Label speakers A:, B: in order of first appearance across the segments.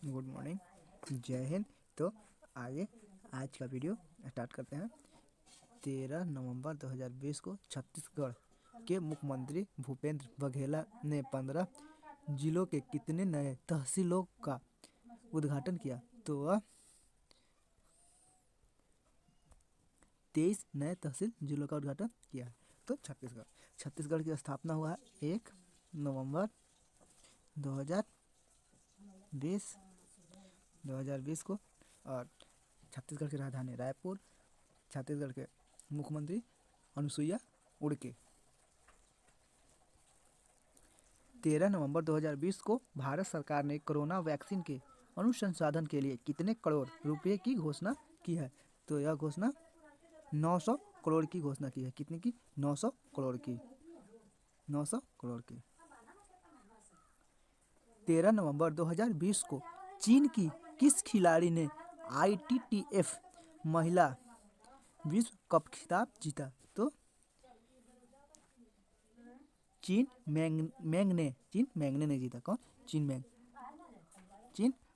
A: Good morning, जय हिंद। तो आइए आज का वीडियो स्टार्ट करते हैं। 13 नवंबर 2020 को छत्तीसगढ़ के मुख्यमंत्री भूपेंद्र बघेल ने 15 जिलों के कितने नए तहसीलों का उद्घाटन किया? तो वह 23 नए तहसील जिलों का उद्घाटन किया है। तो छत्तीसगढ़ की स्थापना हुआ है 1 नवंबर 2020 2020 को। और छत्तीसगढ़ की राजधानी रायपुर। छत्तीसगढ़ के मुख्यमंत्री अनुसुईया उइके। 13 नवंबर 2020 को भारत सरकार ने कोरोना वैक्सीन के अनुसंधान के लिए कितने करोड़ रुपए की घोषणा की है? तो यह घोषणा 900 करोड़ की घोषणा की है। कितने की? 900 करोड़ की। 900 करोड़ की। 13 नवंबर 2020 को चीन की किस खिलाड़ी ने ITTF महिला विश्व कप खिताब जीता? तो चीन मैंगने ने जीता। कौन? चीन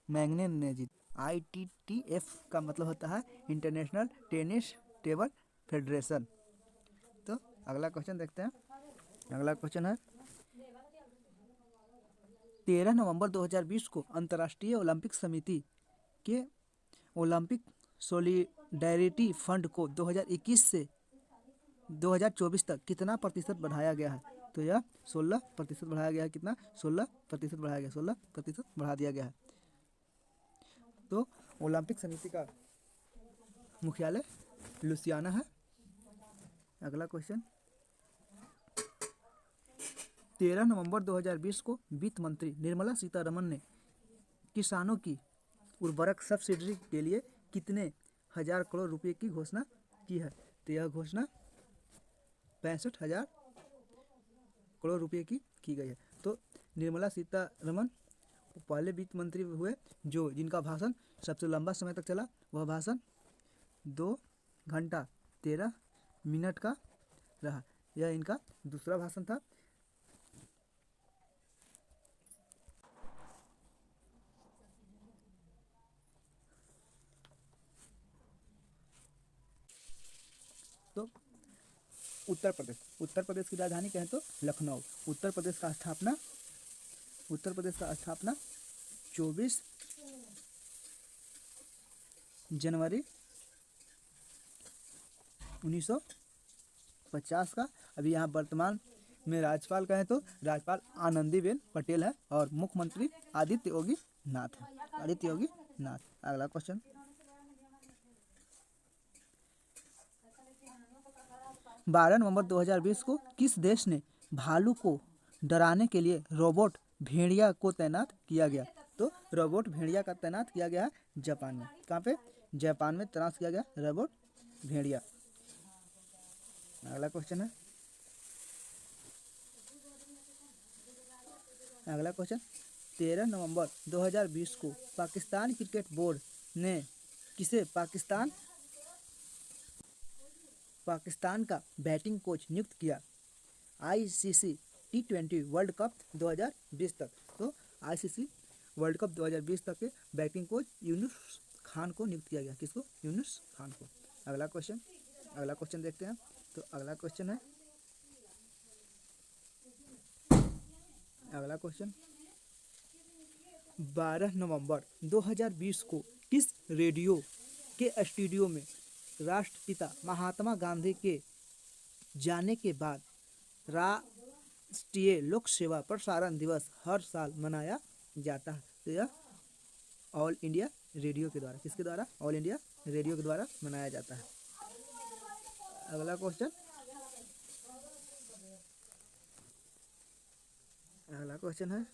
A: मैंगने ने जीता। ITTF का मतलब होता है इंटरनेशनल टेनिस टेबल फेडरेशन। तो अगला क्वेश्चन देखते हैं। अगला क्वेश्चन है 13 नवंबर 2020 को अंतर्राष्ट्रीय ओलंपिक समिति के ओलंपिक सोलिडेरिटी फंड को 2021 से 2024 तक कितना प्रतिशत बढ़ाया गया है? तो यह 16% बढ़ाया गया है। कितना? 16% बढ़ाया गया। 16% बढ़ा दिया गया है। तो ओलंपिक समिति का मुख्यालय लुसियाना है। अगला क्वेश्चन 13 नवंबर 2020 को वित्त मंत्री निर्मला सीतारमण ने किसानों की उर्वरक सब्सिडी के लिए कितने हजार करोड़ रुपए की घोषणा की है? तो यह घोषणा 65,000 करोड़ रुपए की गई है। तो निर्मला सीतारमण पहले वित्त मंत्री हुए जिनका भाषण सबसे लंबा समय तक चला। वह भाषण 2 घंटा 13 मिनट का रहा। यह इनका दूसरा भाषण था। तो उत्तर प्रदेश की राजधानी कहें तो लखनऊ। उत्तर प्रदेश का स्थापना 24 जनवरी 1950 का। अभी यहाँ वर्तमान में राज्यपाल कहें तो राज्यपाल आनंदीबेन पटेल है और मुख्यमंत्री आदित्य योगी नाथ है। अगला क्वेश्चन 12 नवंबर 2020 को किस देश ने भालू को डराने के लिए रोबोट भेड़िया को तैनात किया गया? तो रोबोट भेड़िया का तैनात किया गया है जापान में। कहाँ पे? जापान में तैनात किया गया रोबोट भेड़िया। अगला क्वेश्चन 13 नवंबर 2020 को पाकिस्तान क्रिकेट बोर्ड ने किसे पाकिस्तान का बैटिंग कोच नियुक्त किया ICC T20 वर्ल्ड कप 2020 तक? तो ICC वर्ल्ड कप 2020 तक के बैटिंग कोच यूनुस खान को नियुक्त किया गया। किसको? यूनुस खान को। अगला क्वेश्चन देखते हैं। तो अगला क्वेश्चन 12 नवंबर 2020 को किस रेडियो के स्टूडियो में राष्ट्रपिता महात्मा गांधी के जाने के बाद राष्ट्रीय लोक सेवा प्रसारण दिवस हर साल मनाया जाता है? तो यह ऑल इंडिया रेडियो के द्वारा। किसके द्वारा? ऑल इंडिया रेडियो के द्वारा मनाया जाता है। अगला क्वेश्चन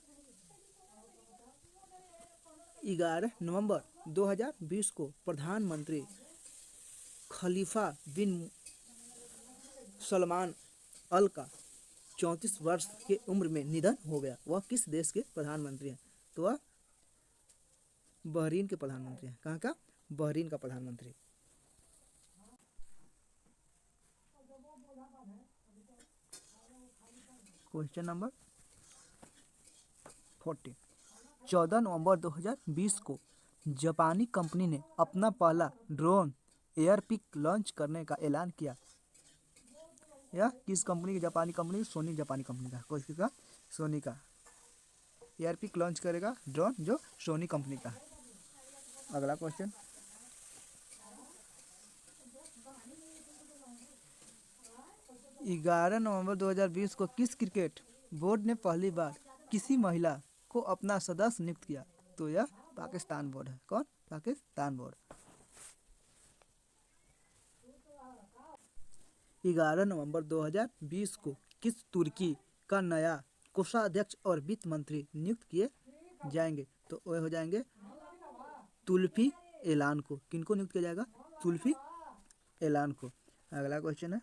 A: 11 नवंबर 2020 को प्रधानमंत्री खलीफा बिन सलमान अल का 34 वर्ष की उम्र में निधन हो गया। वह किस देश के प्रधानमंत्री हैं? तो वह बहरीन के प्रधानमंत्री हैं। कहाँ का? बहरीन का प्रधानमंत्री। क्वेश्चन नंबर 40 14 नवंबर 2020 को जापानी कंपनी ने अपना पहला ड्रोन एयरपिक लॉन्च करने का ऐलान किया। यह किस कंपनी की जापानी कंपनी? सोनी जापानी कंपनी का। कौन सी का? सोनी का। एयरपिक लॉन्च करेगा ड्रोन जो सोनी कंपनी का है। अगला क्वेश्चन, 11 नवंबर 2020 को किस क्रिकेट बोर्ड ने पहली बार किसी महिला को अपना सदस्य नियुक्त किया? तो यह पाकिस्तान बोर्ड है। कौन? पाकिस्तान बोर्ड। 11 नवंबर 2020 को किस तुर्की का नया कोषाध्यक्ष और वित्त मंत्री नियुक्त किए जाएंगे? तो वह हो जाएंगे जुल्फी एलान को। किनको नियुक्त किया जाएगा? जुल्फी एलान को। अगला क्वेश्चन है,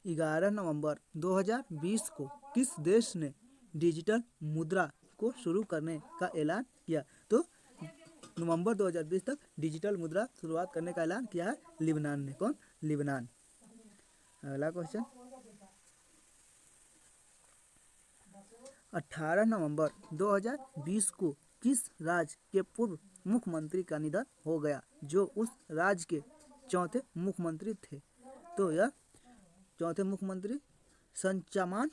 A: 11 नवंबर 2020 को किस देश ने डिजिटल मुद्रा को शुरू करने का ऐलान किया? तो नवंबर 2020 तक डिजिटल मुद्रा शुरुआत करने का ऐलान किया है लिबनान ने। कौन? लिबनान। अगला क्वेश्चन, 18 नवंबर 2020 को किस राज्य के पूर्व मुख्यमंत्री का निधन हो गया जो उस राज्य के चौथे मुख्यमंत्री थे? तो यह चौथे मुख्यमंत्री संचमान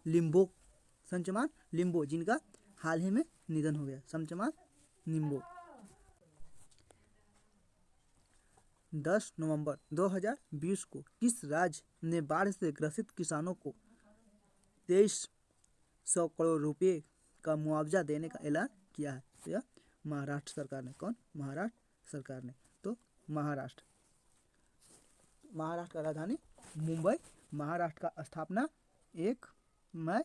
A: लिम्बो जिनका हाल ही में निधन हो गया। संचमान लिम्बो। 10 नवंबर 2020 को किस राज्य ने बाढ़ से ग्रसित किसानों को 2300 करोड़ रुपए का मुआवजा देने का ऐलान किया है? तो यह महाराष्ट्र सरकार ने। कौन? महाराष्ट्र सरकार ने। तो महाराष्ट्र का राजधानी मुंबई। महाराष्ट्र का स्थापना 1 मई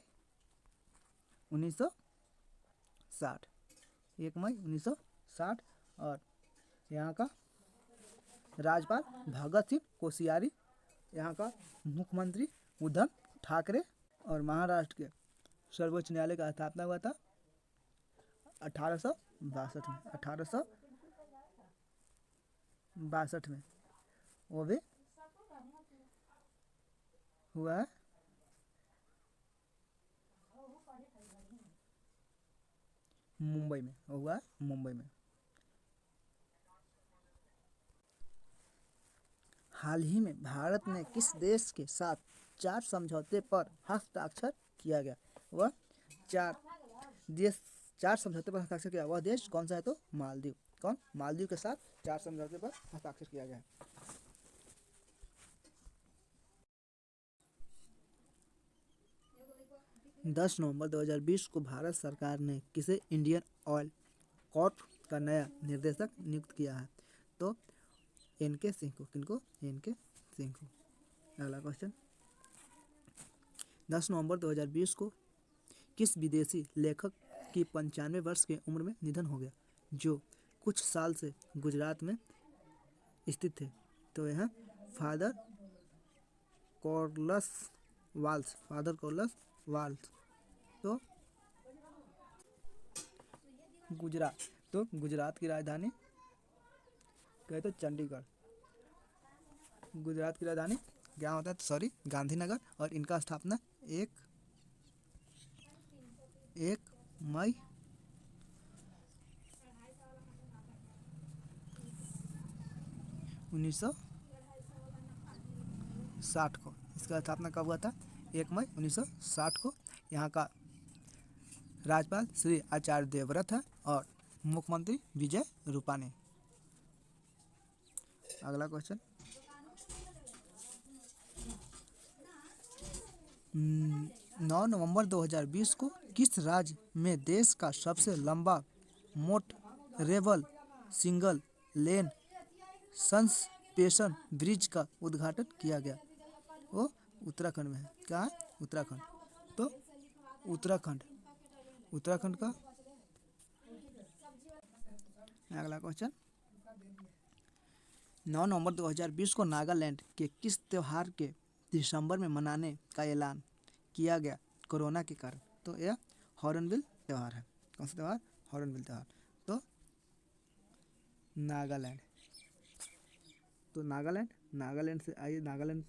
A: 1960। 1 मई 1960। और यहाँ का राज्यपाल भगत सिंह कोश्यारी, यहाँ का मुख्यमंत्री उद्धव ठाकरे। और महाराष्ट्र के सर्वोच्च न्यायालय का स्थापना हुआ था 1862 में। 1862 में वो भी हुआ है मुंबई में। हुआ है मुंबई में। हाल ही में भारत ने किस देश के साथ 4 समझौते पर हस्ताक्षर किया गया? वह 4 समझौते पर हस्ताक्षर किया वह देश कौन सा है? तो मालदीव। कौन? मालदीव के साथ 4 समझौते पर हस्ताक्षर किया गया है। 10 नवंबर 2020 को भारत सरकार ने किसे इंडियन ऑयल कॉर्प का नया निर्देशक नियुक्त किया है? तो एन.के. सिंह को। किनको? एन.के. सिंह को। अगला क्वेश्चन, 10 नवंबर 2020 को किस विदेशी लेखक की 95 वर्ष की उम्र में निधन हो गया जो कुछ साल से गुजरात में स्थित थे? तो यह फादर कॉर्नवालिस वाल्स। तो गुजरात की राजधानी कहे तो चंडीगढ़। गुजरात की राजधानी क्या होता है? सॉरी, गांधीनगर। और इनका स्थापना 1 मई 1960 को। इसका स्थापना कब हुआ था? 1 मई 1960 को। यहाँ का राज्यपाल श्री आचार्य देवव्रत है और मुख्यमंत्री विजय रूपाणी। अगला क्वेश्चन, 9 नवंबर 2020 को किस राज्य में देश का सबसे लंबा motorable single lane suspension bridge का उद्घाटन किया गया? वो उत्तराखंड में है। क्या है? उत्तराखंड। तो उत्तराखंड का। अगला क्वेश्चन, 9 नवंबर 2020 को नागालैंड के किस त्यौहार के दिसंबर में मनाने का ऐलान किया गया कोरोना के कारण? तो यह हॉर्नबिल त्यौहार है। कौन सा त्यौहार? हॉर्नबिल त्यौहार। तो नागालैंड। तो नागालैंड से आइए, नागालैंड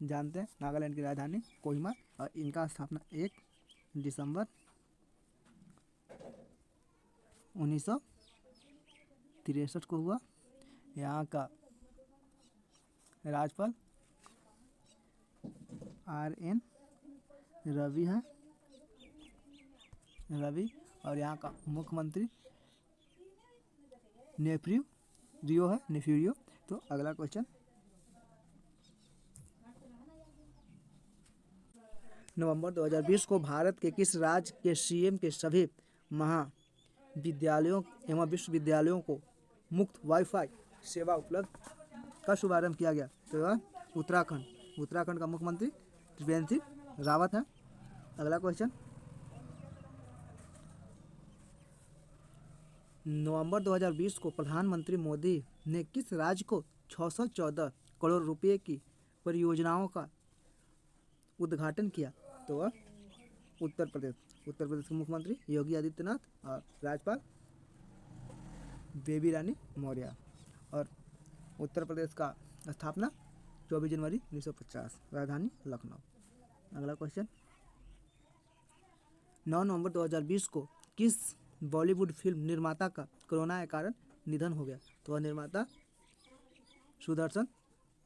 A: जानते हैं। नागालैंड की राजधानी कोहिमा और इनका स्थापना 1 दिसंबर 1963 को हुआ। यहाँ का राज्यपाल RN रवि है, रवि। और यहाँ का मुख्यमंत्री नेफ्रियो है, नेफ्रियो। तो अगला क्वेश्चन, नवंबर 2020 को भारत के किस राज्य के CM के सभी महाविद्यालयों एवं विश्वविद्यालयों को मुफ्त वाईफाई सेवा उपलब्ध का शुभारंभ किया गया? तो यह उत्तराखंड। उत्तराखंड का मुख्यमंत्री त्रिवेंद्र सिंह रावत है। अगला क्वेश्चन, नवंबर 2020 को प्रधानमंत्री मोदी ने किस राज्य को 614 करोड़ रुपए की परियोजनाओं का उद्घाटन किया? तो वह उत्तर प्रदेश। उत्तर प्रदेश के मुख्यमंत्री योगी आदित्यनाथ और राज्यपाल बेबी रानी मौर्य। और उत्तर प्रदेश का स्थापना 24 जनवरी 1950, राजधानी लखनऊ। अगला क्वेश्चन, 9 नवंबर 2020 को किस बॉलीवुड फिल्म निर्माता का कोरोना के कारण निधन हो गया? तो वह निर्माता सुदर्शन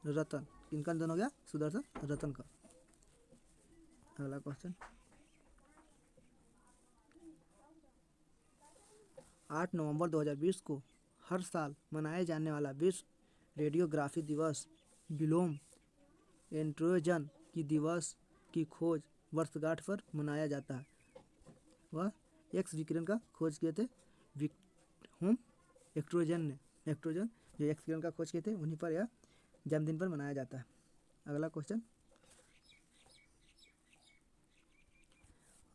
A: रतन। किनका निधन हो गया? सुदर्शन रतन का। अगला क्वेश्चन, 8 नवंबर 2020 को हर साल मनाए जाने वाला विश्व रेडियोग्राफी दिवस विलोम एंड्रोजन की दिवस की खोज वर्षगांठ पर मनाया जाता है। वह एक्स विकिरण का खोज किए थे होम एक्ट्रोजन ने। एक्ट्रोजन जो एक्स विकिरण का खोज किए थे, उन्हीं पर यह जन्मदिन पर मनाया जाता है। अगला क्वेश्चन,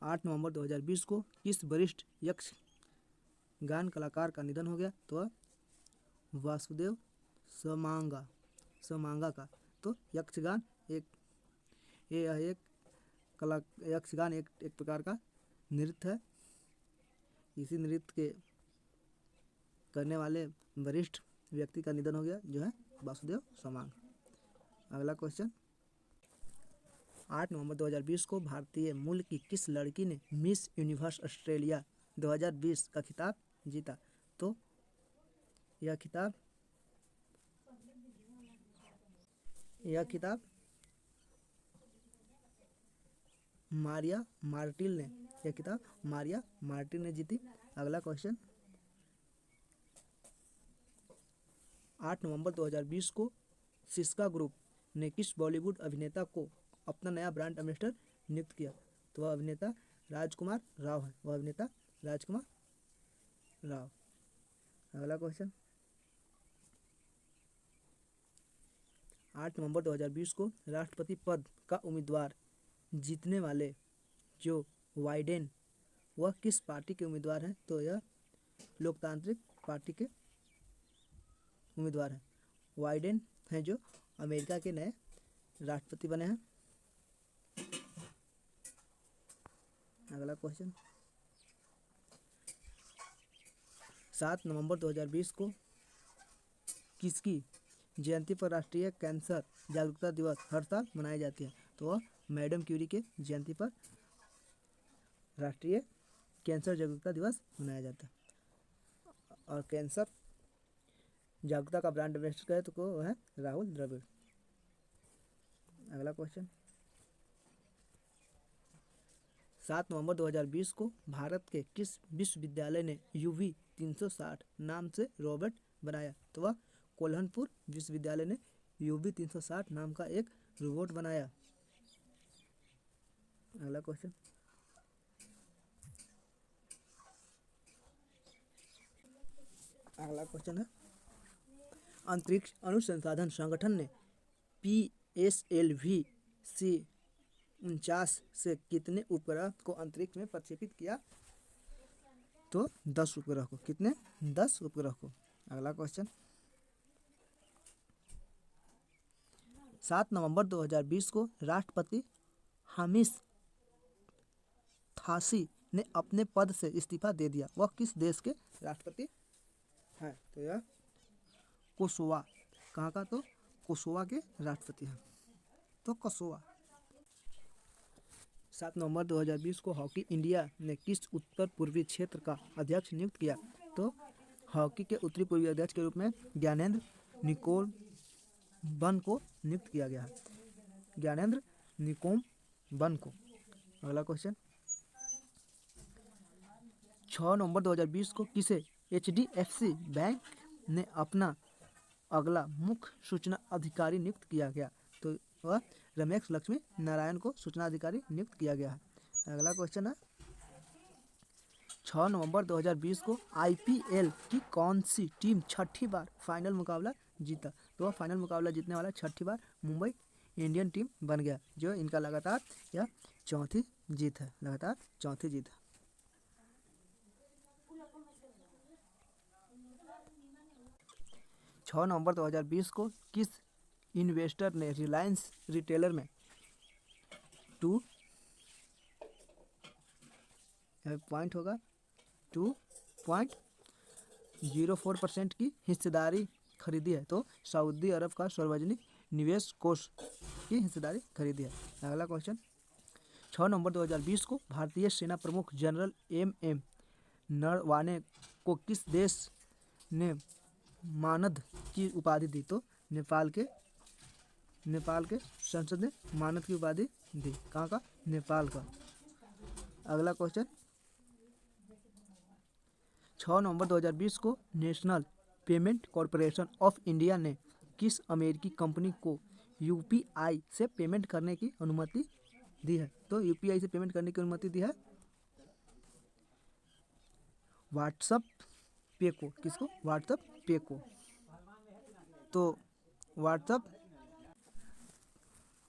A: 8 नवंबर 2020 को किस वरिष्ठ यक्षगान कलाकार का निधन हो गया? तो वह वासुदेव समांगा का। तो यक्षगान एक कला यक्षगान एक प्रकार का नृत्य है। इसी नृत्य के करने वाले वरिष्ठ व्यक्ति का निधन हो गया, जो है वासुदेव समांग। अगला क्वेश्चन, 8 नवंबर 2020 को भारतीय मूल की किस लड़की ने मिस यूनिवर्स ऑस्ट्रेलिया 2020 का खिताब जीता? तो यह खिताब मारिया मार्टिन ने जीती। अगला क्वेश्चन, 8 नवंबर 2020 को सिस्का ग्रुप ने किस बॉलीवुड अभिनेता को अपना नया ब्रांड एम्बेसडर नियुक्त किया? तो वह अभिनेता राजकुमार राव है। अगला क्वेश्चन, 8 नवंबर 2020 को राष्ट्रपति पद का उम्मीदवार जीतने वाले जो बाइडेन, वह किस पार्टी के उम्मीदवार हैं? तो यह लोकतांत्रिक पार्टी के उम्मीदवार हैं। बाइडेन हैं जो अमेरिका के नए राष्ट्रपति बने हैं। अगला क्वेश्चन, 7 नवंबर 2020 को किसकी जयंती पर राष्ट्रीय कैंसर जागरूकता दिवस हर साल मनाई जाती है? तो वह मैडम क्यूरी के जयंती पर राष्ट्रीय कैंसर जागरूकता दिवस मनाया जाता है। और कैंसर जागरूकता का ब्रांड एम्बेसडर है तो वो है राहुल द्रविड़। अगला क्वेश्चन, 7 नवंबर 2020 को भारत के किस विश्वविद्यालय ने UV 360 नाम से रोबोट बनाया? तो वह कोल्हानपुर विश्वविद्यालय ने UV 360 नाम का एक रोबोट बनाया। अगला क्वेश्चन, है अंतरिक्ष अनुसंधान संगठन ने PSLV C49 से कितने उपग्रह को अंतरिक्ष में प्रक्षेपित किया? तो 10 उपग्रह को। कितने? 10 उपग्रह को। अगला क्वेश्चन, 7 नवंबर 2020 को राष्ट्रपति हामिद अंसारी ने अपने पद से इस्तीफा दे दिया। वह किस देश के राष्ट्रपति हैं? तो यह कोसोवा। कहाँ का? तो कोसोवा के राष्ट्रपति हैं। तो कोसोवा। 7 नवंबर 2020 को हॉकी इंडिया ने किस उत्तर पूर्वी क्षेत्र का अध्यक्ष नियुक्त किया? तो हॉकी के उत्तरी पूर्वी अध्यक्ष के रूप में ज्ञानेंद्र निकोल बन को नियुक्त किया गया है। ज्ञानेंद्र निकोम बन को। अगला क्वेश्चन, 6 नवंबर 2020 को किसे HDFC बैंक ने अपना अगला मुख्य सूचना अधिकारी नियुक्त किया गया? तो वह रमेश लक्ष्मी नारायण को सूचना अधिकारी नियुक्त किया गया है। अगला क्वेश्चन है, 6 नवंबर 2020 को IPL की कौन सी टीम छठी बार फाइनल मुकाबला जीता? तो वह फाइनल मुकाबला जीतने वाला छठी बार मुंबई इंडियन टीम बन गया, जो इनका लगातार यह चौथी जीत है, लगातार चौथी जीत है। 6 नवंबर 2020 को किस इन्वेस्टर ने रिलायंस रिटेलर में 2.04% की हिस्सेदारी खरीदी है? तो सऊदी अरब का सार्वजनिक निवेश कोष की हिस्सेदारी खरीदी है। अगला क्वेश्चन, 6 नवंबर 2020 को भारतीय सेना प्रमुख जनरल MM नरवाने को किस देश ने मानद की उपाधि दी? तो नेपाल के संसद ने मानद की उपाधि दी। कहाँ का? नेपाल का। अगला क्वेश्चन, 6 नवंबर 2020 को national payment corporation of India ने किस अमेरिकी कंपनी को UPI से पेमेंट करने की अनुमति दी है? तो UPI से पेमेंट करने की अनुमति दी है व्हाट्सएप पे को। किसको? व्हाट्सएप पे को। तो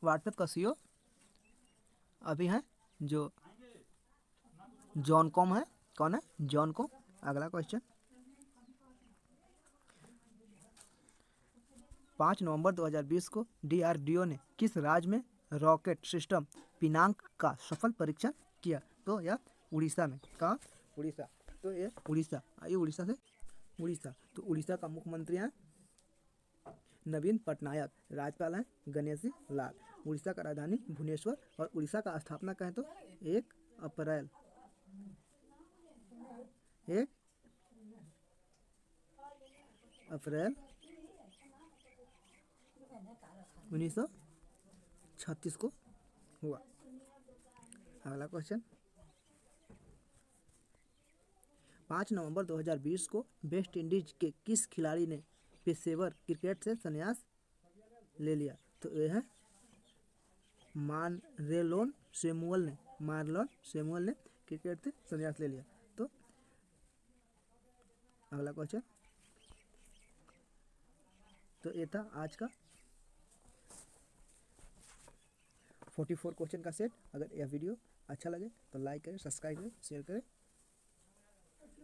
A: व्हाट्सएप का CEO अभी है जो जॉन कॉम है। कौन है? John com. अगला क्वेश्चन, 5 नवंबर 2020 को DRDO ने किस राज्य में रॉकेट सिस्टम पिनाक का सफल परीक्षण किया? तो यह उड़ीसा में। कहाँ? उड़ीसा। तो ये उड़ीसा, आइए उड़ीसा से। उड़ीसा, तो उड़ीसा का मुख्यमंत्री हैं नवीन पटनायक, राज्यपाल हैं गणेशी लाल। उड़ीसा का राजधानी भुवनेश्वर, और उड़ीसा का स्थापना कहें तो 1 अप्रैल 1936 को हुआ। अगला क्वेश्चन, 5 नवंबर 2020 को वेस्ट इंडीज के किस खिलाड़ी ने पेशेवर क्रिकेट से संन्यास ले लिया? तो यह है मार्लोन सैमुअल ने क्रिकेट से संन्यास ले लिया। तो अगला क्वेश्चन, तो ये था आज का 44 क्वेश्चन का सेट। अगर यह वीडियो अच्छा लगे तो लाइक करें, सब्सक्राइब करें, शेयर करें।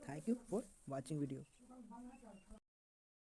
A: Thank you for watching video.